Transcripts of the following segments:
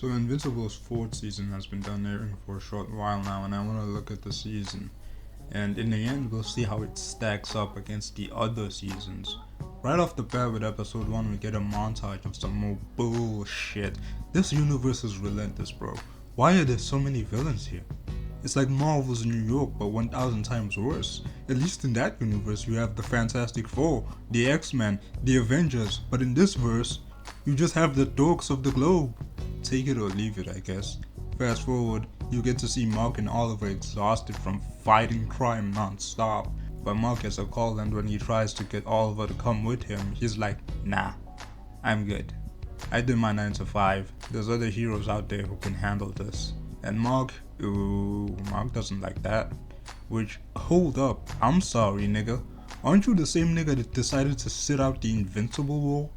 So Invincible's fourth season has been done airing for a short while now, and I want to look at the season. And in the end, we'll see how it stacks up against the other seasons. Right off the bat with episode 1, we get a montage of some more bullshit. This universe is relentless, bro. Why are there so many villains here? It's like Marvel's New York, but 1,000 times worse. At least in that universe, you have the Fantastic Four, the X-Men, the Avengers, but in this verse, you just have the dorks of the globe. Take it or leave it, I guess. Fast forward, you get to see Mark and Oliver exhausted from fighting crime non-stop. But Mark gets a call, and when he tries to get Oliver to come with him, he's like, nah, I'm good. I did my 9 to 5. There's other heroes out there who can handle this. And Mark doesn't like that. Which, hold up, I'm sorry, nigga. Aren't you the same nigga that decided to sit out the Invincible war?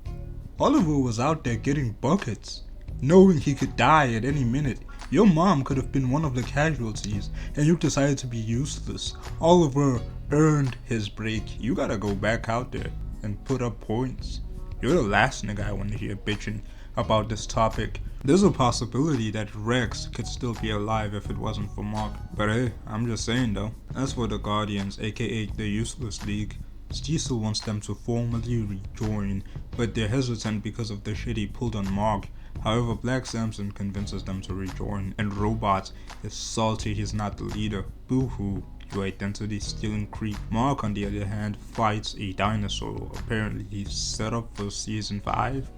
Oliver was out there getting buckets, knowing he could die at any minute. Your mom could have been one of the casualties, and you decided to be useless. Oliver earned his break. You gotta go back out there and put up points. You're the last nigga I want to hear bitching about this topic. There's a possibility that Rex could still be alive if it wasn't for Mark. But hey, I'm just saying though. As for the Guardians, aka the Useless League, Cecil wants them to formally rejoin, but they're hesitant because of the shit he pulled on Mark. However, Black Samson convinces them to rejoin, and Robot is salty he's not the leader. Boo-hoo, you identity-stealing creep. Mark, on the other hand, fights a dinosaur. Apparently he's set up for season 5,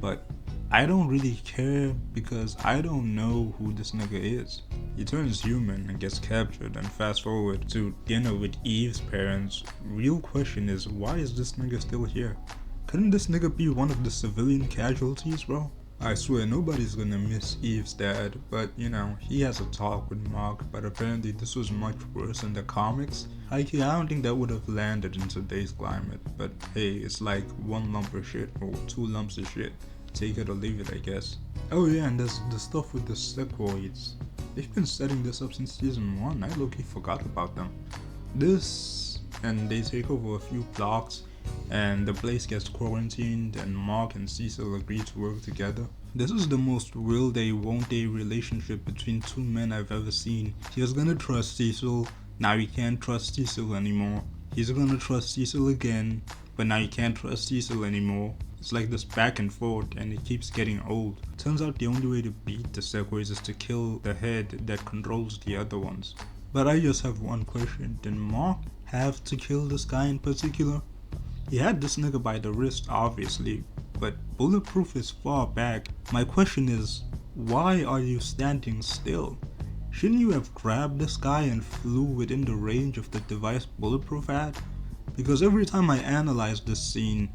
but I don't really care because I don't know who this nigga is. He turns human and gets captured, and fast forward to dinner with Eve's parents. Real question is, why is this nigga still here? Couldn't this nigga be one of the civilian casualties, bro? I swear nobody's gonna miss Eve's dad, but you know, he has a talk with Mark, but apparently this was much worse in the comics. I don't think that would have landed in today's climate, but hey, it's like one lump of shit or 2 lumps of shit. Take it or leave it, I guess. Oh yeah, and there's the stuff with the sequoids. They've been setting this up since season 1, I low-key forgot about them. And they take over a few blocks, and the place gets quarantined, and Mark and Cecil agree to work together. This is the most will they won't they relationship between 2 men I've ever seen. He was gonna trust Cecil, now he can't trust Cecil anymore. He's gonna trust Cecil again, but now he can't trust Cecil anymore. It's like this back and forth, and it keeps getting old. Turns out the only way to beat the Segways is to kill the head that controls the other ones. But I just have one question. Did Mark have to kill this guy in particular? He had this nigga by the wrist, obviously, but Bulletproof is far back. My question is, why are you standing still? Shouldn't you have grabbed this guy and flew within the range of the device Bulletproof had? Because every time I analyze this scene,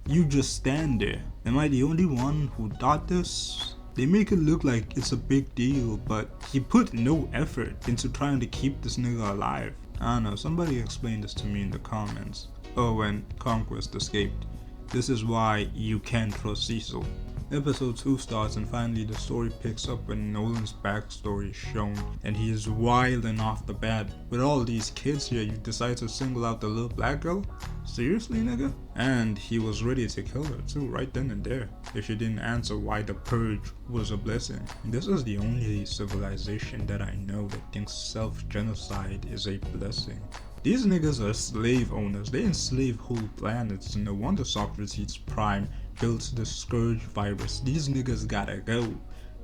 you just stand there. Am I the only one who thought this? They make it look like it's a big deal, but he put no effort into trying to keep this nigga alive. I don't know, somebody explain this to me in the comments. Oh, and Conquest escaped. This is why you can't trust Cecil. Episode 2 starts, and finally the story picks up when Nolan's backstory is shown, and he is wilding off the bat. With all these kids here, you decide to single out the little black girl? Seriously, nigga? And he was ready to kill her too, right then and there, if she didn't answer why the purge was a blessing. This is the only civilization that I know that thinks self-genocide is a blessing. These niggas are slave owners, they enslave whole planets, and no wonder Socrates Prime built the Scourge virus. These niggas gotta go.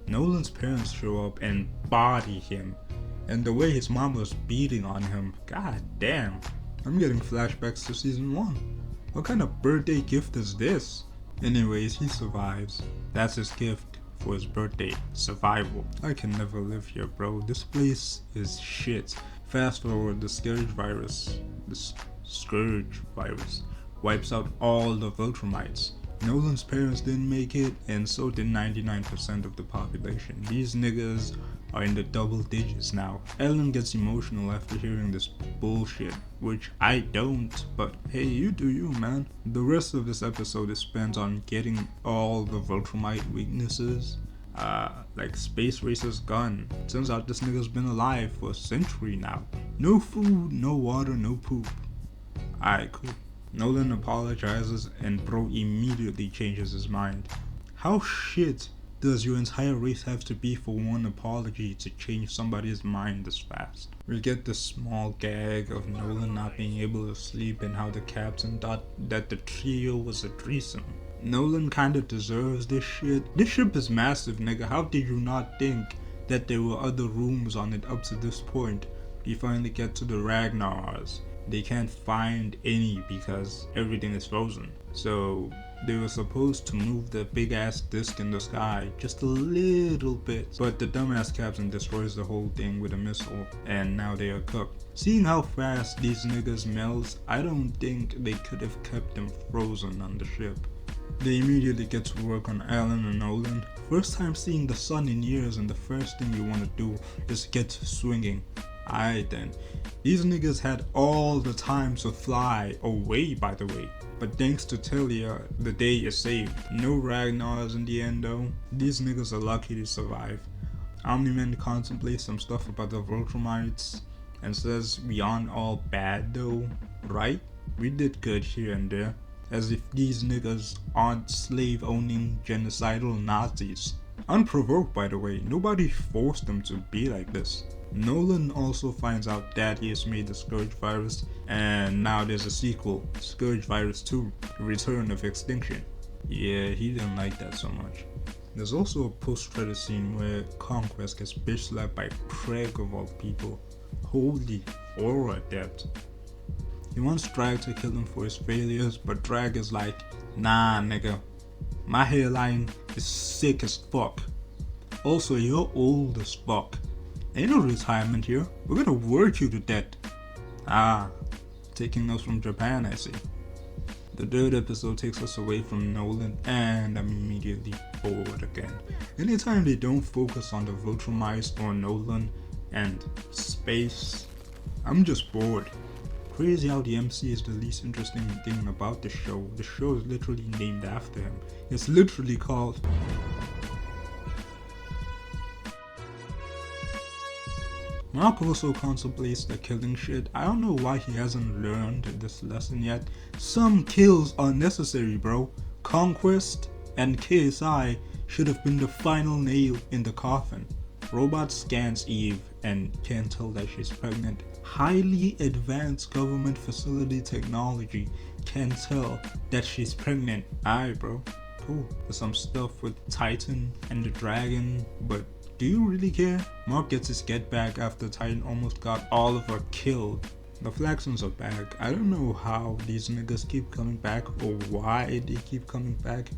Nolan's parents show up and body him, and the way his mom was beating on him, god damn. I'm getting flashbacks to season 1. What kind of birthday gift is this? Anyways, he survives. That's his gift for his birthday, survival. I can never live here, bro. This place is shit. Fast forward, the Scourge virus wipes out all the Viltrumites. Nolan's parents didn't make it, and so did 99% of the population. These niggas are in the double digits now. Ellen gets emotional after hearing this bullshit, which I don't, but hey, you do you, man. The rest of this episode is spent on getting all the Viltrumite weaknesses, like Space Racer's gun. Turns out this nigga's been alive for a century now. No food, no water, no poop. Alright, cool. Nolan apologizes and bro immediately changes his mind. How shit Does your entire race have to be for one apology to change somebody's mind this fast? We get this small gag of Nolan not being able to sleep and how the captain thought that the trio was a threesome. Nolan kinda deserves this shit. This ship is massive, nigga. How did you not think that there were other rooms on it up to this point? You finally get to the Ragnars. They can't find any because everything is frozen. So they were supposed to move the big ass disc in the sky just a little bit, but the dumbass captain destroys the whole thing with a missile, and now they are cooked. Seeing how fast these niggas melt, I don't think they could have kept them frozen on the ship. They immediately get to work on Alan and Nolan. First time seeing the sun in years, and the first thing you want to do is get swinging. Aight then. These niggas had all the time to fly away, by the way. But thanks to Telia, the day is saved. No Ragnars in the end though. These niggas are lucky to survive. Omni-Man contemplates some stuff about the Viltrumites and says we aren't all bad though, right? We did good here and there. As if these niggas aren't slave-owning genocidal Nazis. Unprovoked, by the way. Nobody forced them to be like this. Nolan also finds out that he has made the Scourge virus, and now there's a sequel, Scourge Virus 2, Return of Extinction. Yeah, he didn't like that so much. There's also a post-credit scene where Conquest gets bitch slapped by Craig of all people. Holy horror depth. He wants Drag to kill him for his failures, but Drag is like, nah nigga, my hairline is sick as fuck. Also, you're old as fuck. Ain't no retirement here. We're gonna work you to death. Ah, taking notes from Japan, I see. The third episode takes us away from Nolan, and I'm immediately bored again. Anytime they don't focus on the Viltrumites or Nolan and space, I'm just bored. Crazy how the MC is the least interesting thing about the show. The show is literally named after him. It's literally called Mark also contemplates the killing shit. I don't know why he hasn't learned this lesson yet. Some kills are necessary, bro. Conquest and KSI should have been the final nail in the coffin. Robot scans Eve and can't tell that she's pregnant. Highly advanced government facility technology can tell that she's pregnant. Alright, bro. Cool. There's some stuff with Titan and the dragon, but do you really care? Mark gets his get back after Titan almost got Oliver killed. The Flaxons are back. I don't know how these niggas keep coming back or why they keep coming back.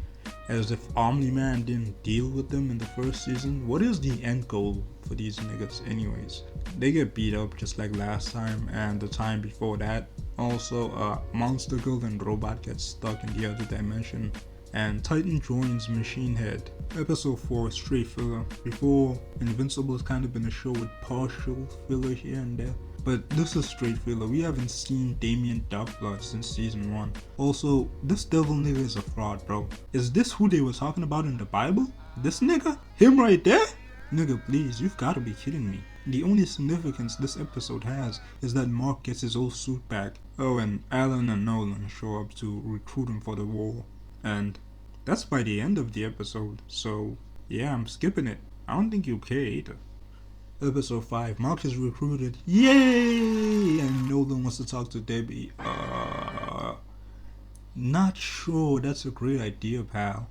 As if Omni-Man didn't deal with them in the first season. What is the end goal for these niggas anyways? They get beat up just like last time and the time before that. Also, Monster Girl and Robot get stuck in the other dimension. And Titan joins Machine Head. Episode 4 is straight filler. Before, Invincible has kind of been a show with partial filler here and there. But this is straight filler. We haven't seen Damien Darkblood since season 1. Also, this devil nigga is a fraud, bro. Is this who they were talking about in the Bible? This nigga? Him right there? Nigga, please, you've gotta be kidding me. The only significance this episode has is that Mark gets his old suit back. Oh, and Alan and Nolan show up to recruit him for the war. And that's by the end of the episode, so yeah, I'm skipping it. I don't think you care either. Episode 5, Mark is recruited. Yay! And Nolan wants to talk to Debbie. Not sure that's a great idea, pal.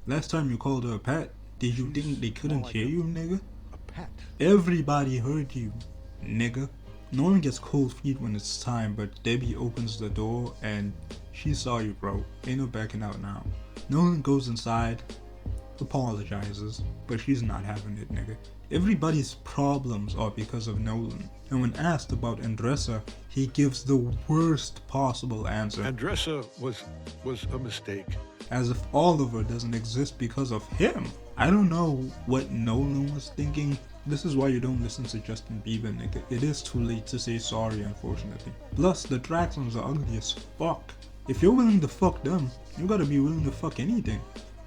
Last time you called her a pet, did you think they couldn't hear you, nigga? A pet? Everybody heard you, nigga. Nolan gets cold feet when it's time, but Debbie opens the door and she saw you, bro. Ain't no backing out now. Nolan goes inside, apologizes, but she's not having it, nigga. Everybody's problems are because of Nolan. And when asked about Andressa, he gives the worst possible answer. Andressa was a mistake. As if Oliver doesn't exist because of him. I don't know what Nolan was thinking. This is why you don't listen to Justin Bieber, nigga. It is too late to say sorry, unfortunately. Plus, the Draxons are ugly as fuck. If you're willing to fuck them, you gotta be willing to fuck anything.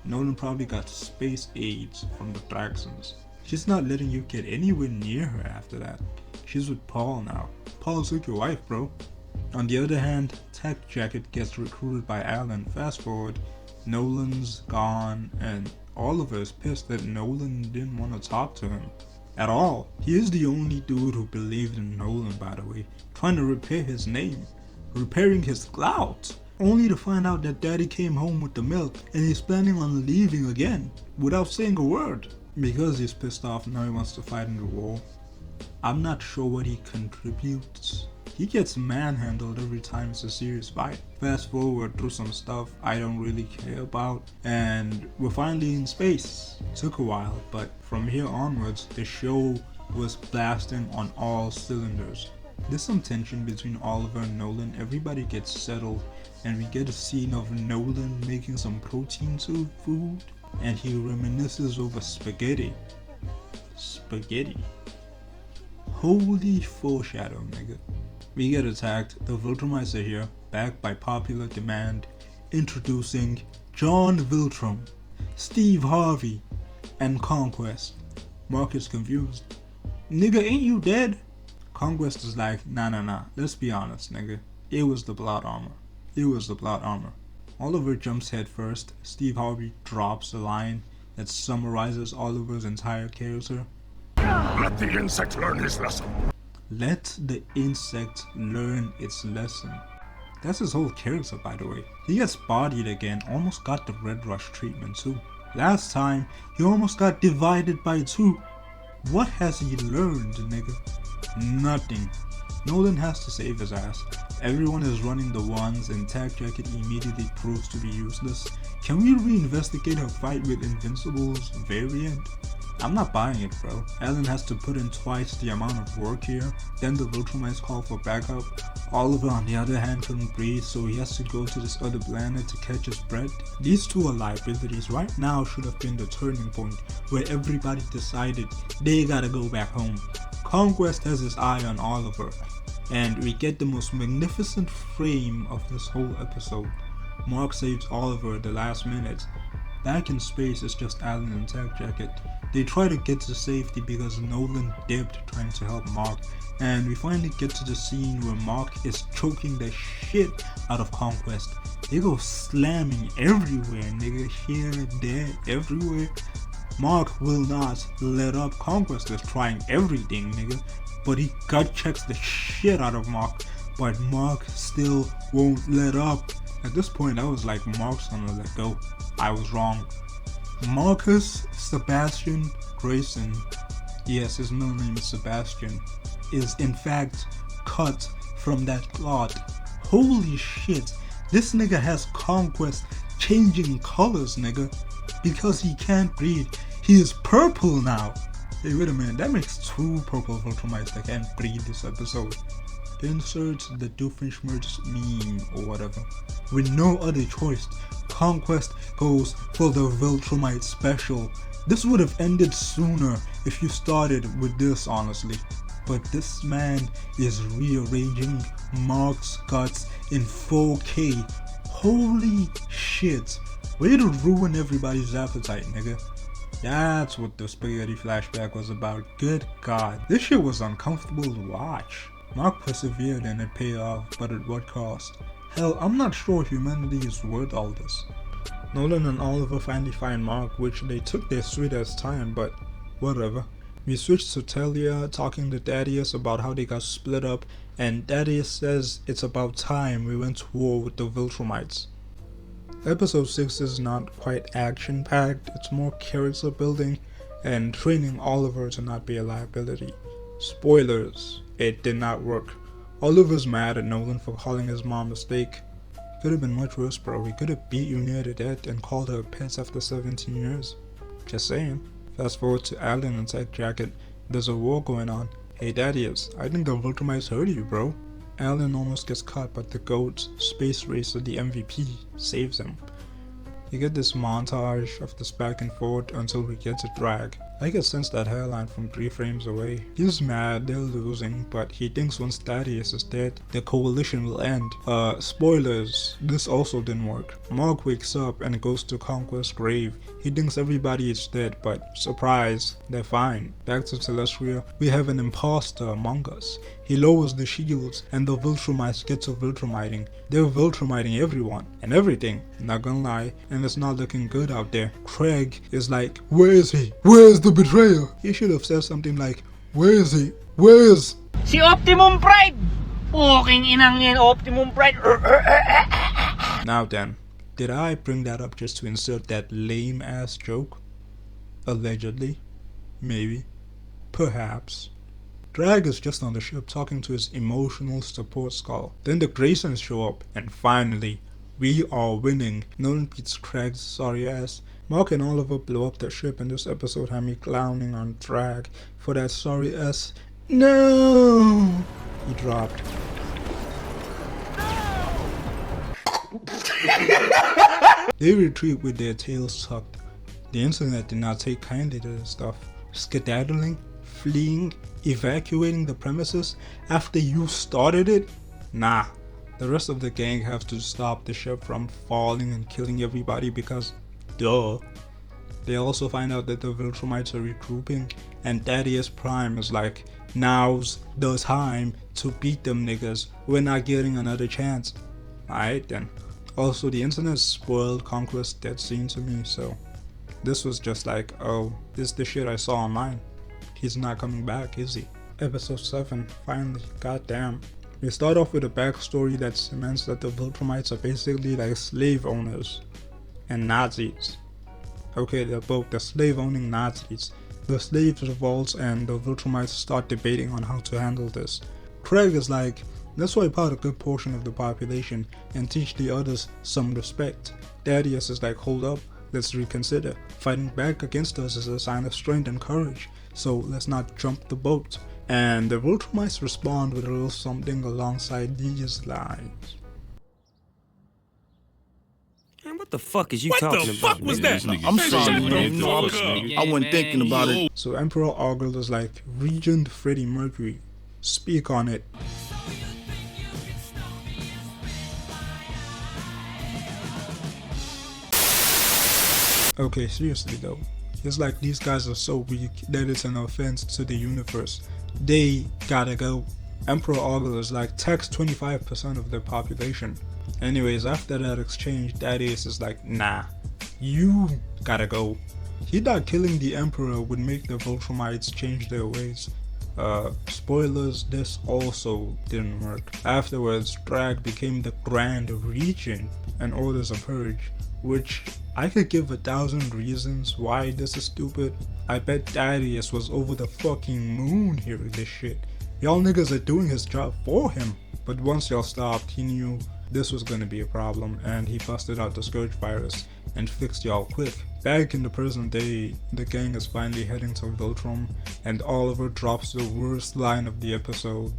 Nolan probably got space AIDS from the Draxons. She's not letting you get anywhere near her after that. She's with Paul now. Paul took your wife, bro. On the other hand, Tech Jacket gets recruited by Alan. Fast forward, Nolan's gone and Oliver is pissed that Nolan didn't want to talk to him at all. He is the only dude who believed in Nolan, by the way, trying to repair his name, repairing his clout, only to find out that Daddy came home with the milk and he's planning on leaving again without saying a word. Because he's pissed off, now he wants to fight in the war. I'm not sure what he contributes. He gets manhandled every time it's a serious fight. Fast forward through some stuff I don't really care about, and we're finally in space. Took a while, but from here onwards, the show was blasting on all cylinders. There's some tension between Oliver and Nolan. Everybody gets settled, and we get a scene of Nolan making some protein soup food, and he reminisces over spaghetti. Spaghetti. Holy foreshadow, nigga. We get attacked, the Viltrumites are here, backed by popular demand, introducing John Viltrum, Steve Harvey, and Conquest. Mark is confused. Nigga, ain't you dead? Conquest is like, nah, let's be honest, nigga. It was the plot armor. Oliver jumps head first. Steve Harvey drops a line that summarizes Oliver's entire character. Let the insect learn his lesson. Let the insect learn its lesson. That's his whole character, by the way. He gets bodied again, almost got the Red Rush treatment too. Last time, he almost got divided by two. What has he learned, nigga? Nothing. Nolan has to save his ass. Everyone is running the ones and Tag Jacket immediately proves to be useless. Can we reinvestigate her fight with Invincible's variant? I'm not buying it, bro. Alan has to put in twice the amount of work here. Then the Viltrumites call for backup. Oliver, on the other hand, couldn't breathe, so he has to go to this other planet to catch his breath. These two are liabilities. Right now should have been the turning point where everybody decided they gotta go back home. Conquest has his eye on Oliver, and we get the most magnificent frame of this whole episode. Mark saves Oliver at the last minute. Back in space, it's just Alan and Tag Jacket. They try to get to safety because Nolan dipped trying to help Mark, and we finally get to the scene where Mark is choking the shit out of Conquest. They go slamming everywhere, nigga, here, there, everywhere. Mark will not let up. Conquest is trying everything, nigga, but he gut checks the shit out of Mark, but Mark still won't let up. At this point, I was like, Mark's gonna let go. I was wrong. Marcus Sebastian Grayson, yes, his middle name is Sebastian, is in fact cut from that plot. Holy shit, this nigga has Conquest changing colors, nigga, because he can't breathe. He is purple now. Hey, wait a minute, that makes two purple Viltrumites that can't breathe this episode. Insert the Doofenshmirtz meme or whatever. With no other choice, Conquest goes for the Viltrumite special. This would have ended sooner if you started with this, honestly. But this man is rearranging Mark's guts in 4K. Holy shit. Way to ruin everybody's appetite, nigga. That's what the spaghetti flashback was about. Good God. This shit was uncomfortable to watch. Mark persevered and it paid off, but at what cost? Hell, I'm not sure humanity is worth all this. Nolan and Oliver finally find Mark, which they took their sweet ass time, but whatever. We switch to Talia talking to Thaddeus about how they got split up, and Thaddeus says it's about time we went to war with the Viltrumites. Episode 6 is not quite action packed, it's more character building and training Oliver to not be a liability. Spoilers, it did not work. Oliver's mad at Nolan for calling his mom a mistake. Could have been much worse, bro. He could have beat you near to death and called her pets after 17 years. Just saying. Fast forward to Alan and Tag Jacket. There's a war going on. Hey Thaddeus, I think the Viltrumites heard you, bro. Alan almost gets caught, but the GOAT, Space Racer, the MVP, saves him. You get this montage of this back and forth until we get to Drag. I can sense that hairline from 3 frames away. He's mad, they're losing, but he thinks once Thaddeus is dead, the coalition will end. Spoilers, this also didn't work. Mark wakes up and goes to Conquest's grave. He thinks everybody is dead, but surprise, they're fine. Back to Celestria, we have an imposter among us. He lowers the shields and the Viltrumites get to Viltrumiting. They're Viltrumiting everyone and everything, not gonna lie, and it's not looking good out there. Craig is like, where is he? Where's the betrayer? He should have said something like, where is he? Where's? Si Optimum Pride! Fucking inang yan, Optimum Pride! Now then, did I bring that up just to insert that lame ass joke? Allegedly. Maybe. Perhaps. Drag is just on the ship talking to his emotional support skull. Then the Graysons show up, and finally, we are winning. Nolan beats Craig's sorry ass. Mark and Oliver blow up the ship, and this episode had me clowning on Drag for that sorry ass. No! He dropped. They retreat with their tails tucked. The internet did not take kindly to this stuff. Skedaddling, fleeing, evacuating the premises after you started it? Nah. The rest of the gang have to stop the ship from falling and killing everybody because, duh. They also find out that the Viltrumites are regrouping, and Thaddeus Prime is like, now's the time to beat them niggas. We're not getting another chance. Alright then. Also, the internet spoiled Conquest death scene to me, so this was just like, oh, this is the shit I saw online. He's not coming back, is he? Episode 7, finally, goddamn. We start off with a backstory that cements that the Viltrumites are basically like slave owners and Nazis. Okay, they're both the slave owning Nazis. The slaves revolt and the Viltrumites start debating on how to handle this. Craig is like, let's wipe out a good portion of the population and teach the others some respect. Thaddeus is like, hold up, let's reconsider. Fighting back against us is a sign of strength and courage, so let's not jump the boat. And the Viltrumites respond with a little something alongside these lines. Man, what the fuck is you talking about? What the fuck was that? I'm sorry, man. No, I wasn't thinking about it. So Emperor Ogle is like, Regent Freddie Mercury, speak on it. Okay, seriously though, it's like these guys are so weak that it's an offense to the universe. They gotta go. Emperor Ogle is like, tax 25% of their population. Anyways, after that exchange, Thaddeus is like, nah, you gotta go. He thought killing the Emperor would make the Viltrumites change their ways. Spoilers, this also didn't work. Afterwards, Drag became the Grand Regent and orders a purge, which I could give 1,000 reasons why this is stupid. I bet Thaddeus was over the fucking moon hearing this shit. Y'all niggas are doing his job for him. But once y'all stopped, he knew this was gonna be a problem, and he busted out the Scourge virus and fixed y'all quick. Back in the present day, the gang is finally heading to Viltrum, and Oliver drops the worst line of the episode.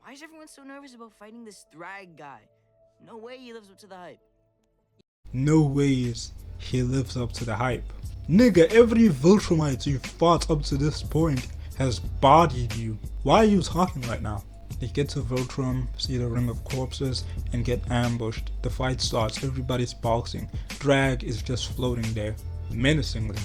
Why is everyone so nervous about fighting this Drag guy? No way he lives up to the hype. No ways he lives up to the hype. Nigga, every Viltrumite you fought up to this point has bodied you. Why are you talking right now? They get to Viltrum, see the ring of corpses, and get ambushed. The fight starts, everybody's boxing. Drag is just floating there, menacingly.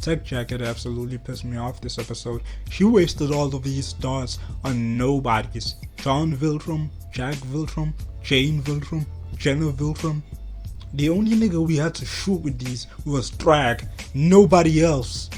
Tech Jacket absolutely pissed me off this episode. She wasted all of these darts on nobodies. John Viltrum, Jack Viltrum, Jane Viltrum, Jenna Viltrum. The only nigga we had to shoot with these was Drag, nobody else.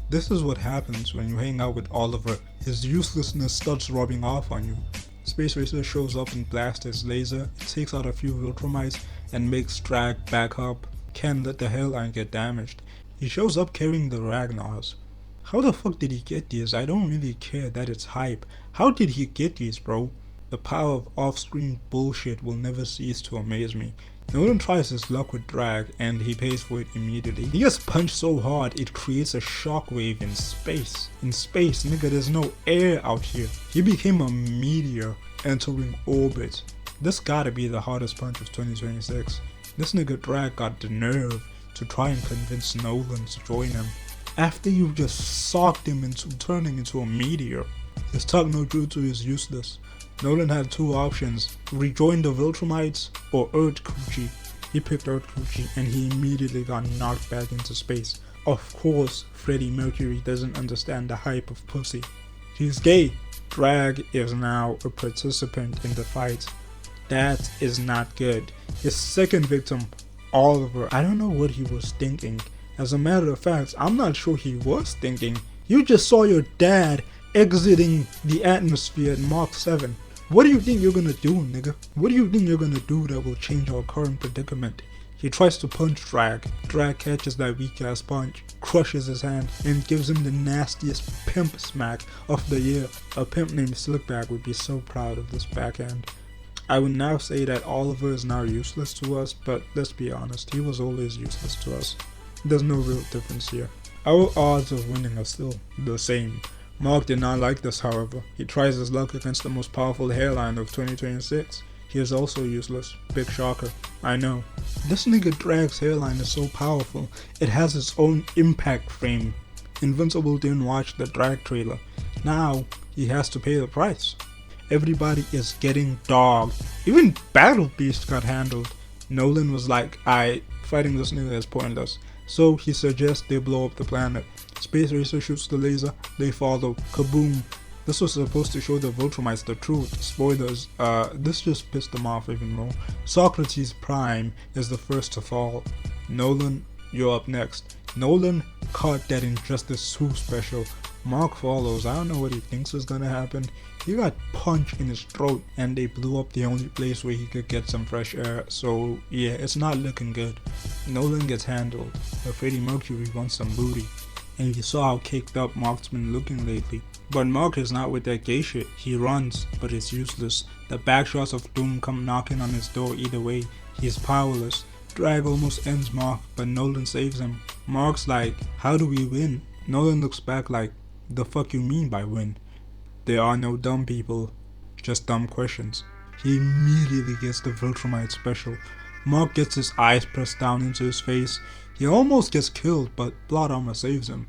This is what happens when you hang out with Oliver. His uselessness starts rubbing off on you. Space Racer shows up and blasts his laser, takes out a few Viltrumites, and makes Drag back up. Can't let the hairline get damaged. He shows up carrying the Ragnars. How the fuck did he get these? I don't really care that it's hype. How did he get these, bro? The power of off-screen bullshit will never cease to amaze me. Nolan tries his luck with Drag and he pays for it immediately. He gets punched so hard it creates a shockwave in space. In space, nigga, there's no air out here. He became a meteor entering orbit. This gotta be the hardest punch of 2026. This nigga Drag got the nerve to try and convince Nolan to join him after you just socked him into turning into a meteor. His talk no jutsu is useless. Nolan had two options, rejoin the Viltrumites or Earth Coochie. He picked Earth Coochie and he immediately got knocked back into space. Of course, Freddie Mercury doesn't understand the hype of pussy. He's gay. Drag is now a participant in the fight. That is not good. His second victim, Oliver, I don't know what he was thinking. As a matter of fact, I'm not sure he was thinking. You just saw your dad exiting the atmosphere at Mark 7. What do you think you're gonna do, nigga? What do you think you're gonna do that will change our current predicament? He tries to punch Drag. Drag catches that weak ass punch, crushes his hand, and gives him the nastiest pimp smack of the year. A pimp named Slickback would be so proud of this backhand. I would now say that Oliver is now useless to us, but let's be honest, he was always useless to us. There's no real difference here. Our odds of winning are still the same. Mark did not like this, however. He tries his luck against the most powerful hairline of 2026. He is also useless. Big shocker. I know. This nigga Drag's hairline is so powerful, it has its own impact frame. Invincible didn't watch the Drag trailer. Now, he has to pay the price. Everybody is getting dogged. Even Battle Beast got handled. Nolan was like, "Aight, fighting this nigga is pointless." So he suggests they blow up the planet. Space Racer shoots the laser, they follow. Kaboom. This was supposed to show the Viltrumites the truth. Spoilers, this just pissed them off even more. Socrates Prime is the first to fall. Nolan, you're up next. Nolan caught that Injustice 2 special. Mark follows. I don't know what he thinks is gonna happen. He got punched in his throat and they blew up the only place where he could get some fresh air. So yeah, it's not looking good. Nolan gets handled. But Freddie Mercury wants some booty. And you saw how caked up Mark's been looking lately. But Mark is not with that gay shit. He runs, but it's useless. The backshots of Doom come knocking on his door either way. He is powerless. Drag almost ends Mark, but Nolan saves him. Mark's like, "How do we win?" Nolan looks back like, "The fuck you mean by win? There are no dumb people, just dumb questions." He immediately gets the Viltrumite special. Mark gets his eyes pressed down into his face. He almost gets killed, but Blood Armor saves him.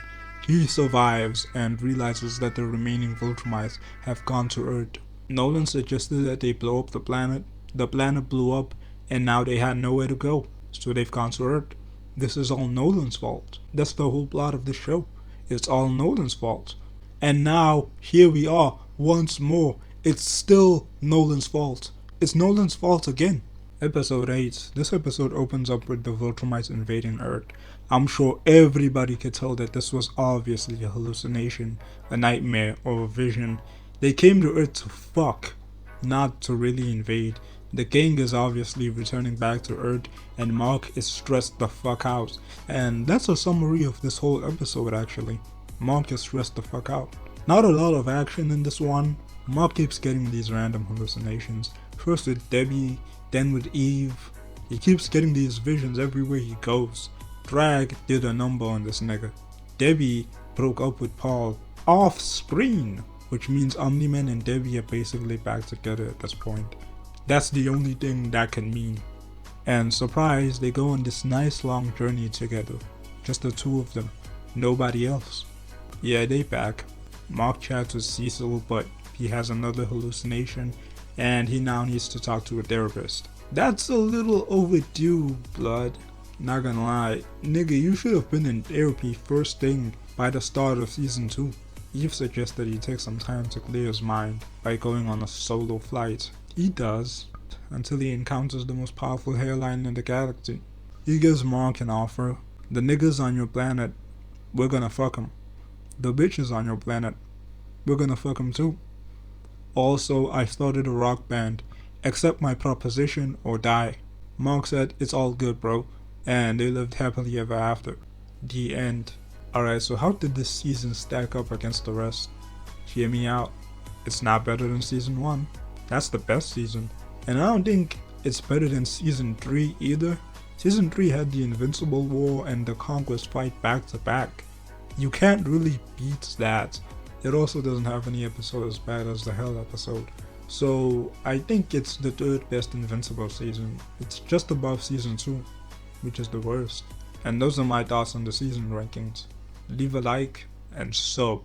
He survives and realizes that the remaining Viltrumites have gone to Earth. Nolan suggested that they blow up the planet. The planet blew up and now they had nowhere to go, so they've gone to Earth. This is all Nolan's fault. That's the whole plot of the show. It's all Nolan's fault. And now, here we are, once more. It's still Nolan's fault. It's Nolan's fault again. Episode 8. This episode opens up with the Viltrumites invading Earth. I'm sure everybody could tell that this was obviously a hallucination, a nightmare, or a vision. They came to Earth to fuck, not to really invade. The gang is obviously returning back to Earth, and Mark is stressed the fuck out. And that's a summary of this whole episode actually. Mark is stressed the fuck out. Not a lot of action in this one. Mark keeps getting these random hallucinations. First with Debbie, then with Eve. He keeps getting these visions everywhere he goes. Drag did a number on this nigga. Debbie broke up with Paul off screen, which means Omni-Man and Debbie are basically back together at this point. That's the only thing that can mean. And surprise, they go on this nice long journey together. Just the two of them. Nobody else. Yeah, they back. Mark chats with Cecil, but he has another hallucination and he now needs to talk to a therapist. That's a little overdue, Blood. Not gonna lie. Nigga, you should have been in therapy first thing by the start of season 2. Eve suggested he take some time to clear his mind by going on a solo flight. He does, until he encounters the most powerful hairline in the galaxy. He gives Mark an offer. The niggas on your planet, we're gonna fuck them. The bitches on your planet, we're gonna fuck them too. Also, I started a rock band. Accept my proposition or die. Mark said, "It's all good, bro." And they lived happily ever after. The end. Alright, so how did this season stack up against the rest? Hear me out. It's not better than season 1. That's the best season. And I don't think it's better than season 3 either. Season 3 had the Invincible War and the Conquest fight back to back. You can't really beat that. It also doesn't have any episode as bad as the Hell episode. So I think it's the third best Invincible season. It's just above season 2, which is the worst. And those are my thoughts on the season rankings. Leave a like and sub.